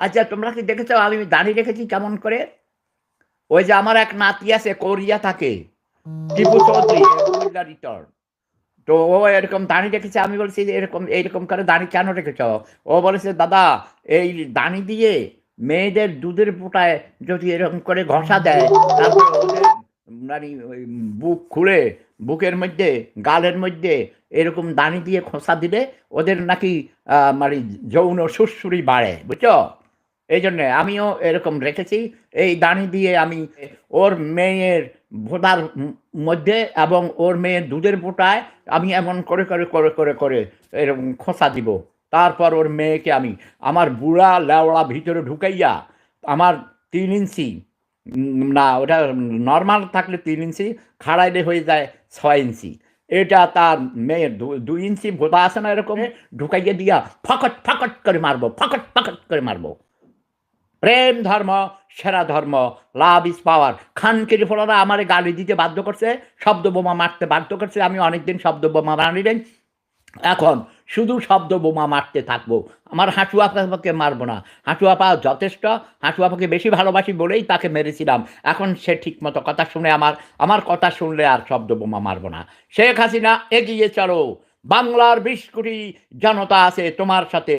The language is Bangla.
আচ্ছা তোমরা কি দেখেছো আমি দাঁড়িয়ে রেখেছি কেমন করে? ওই যে আমার এক নাতি আছে কোরিয়া থাকে, টিপু চৌধুরী কুমিল্লা রিটার্ন। তো ও এরকম দাঁড়ি রেখেছে, আমি বলছি যে এরকম এইরকম করে দাঁড়ি কেন রেখেছ? ও বলেছে দাদা এই দাঁড়ি দিয়ে মেয়েদের দুধের পোটায় যদি এরকম করে ঘষা দেয়, তারপরে ওদের মানে ওই বুক খুলে বুকের মধ্যে গালের মধ্যে এরকম দাঁড়ি দিয়ে খোঁচা দিলে ওদের নাকি মানে যৌন সুড়সুড়ি বাড়ে, বুঝছো? এই জন্যে আমিও এরকম রেখেছি। এই দাঁড়ি দিয়ে আমি ওর মেয়ের ভোঁতার মধ্যে এবং ওর মেয়ের দুধের পোটায় আমি এমন করে করে করে করে করে এরকম খোঁচা দিব। তারপর ওর মেয়েকে আমি আমার বুড়া লেওড়া ভিতরে ঢুকাইয়া আমার ৩ ইঞ্চি, না ওটা নর্মাল থাকলে ৩ ইঞ্চি, খাড়াইলে হয়ে যায় ৬ ইঞ্চি। এটা তার মেয়ের ২ ইঞ্চি ভোঁতা আছে না, এরকম ঢুকাইয়া দিয়া ফকট ফকট করে মারবো, ফকট ফকট করে মারবো। প্রেম ধর্ম সেরা ধর্ম, লাভ ইজ পাওয়ার। খানকির ফোলারা আমারে গালি দিতে বাধ্য করছে, শব্দ বোমা মারতে বাধ্য করছে। আমি অনেকদিন শব্দ বোমা মারি নাই, এখন শুধু শব্দ বোমা মারতে থাকবো। আমার হাঁটু আপাকে মারবো না, হাঁটু আপা যথেষ্ট। হাঁটু আপাকে বেশি ভালোবাসি বলেই তাকে মেরেছিলাম। এখন সে ঠিক মতো কথা শুনে আমার আমার কথা শুনলে আর শব্দ বোমা মারবো না। শেখ হাসিনা এগিয়ে চলো, বাংলার ২০ কোটি জনতা আছে তোমার সাথে।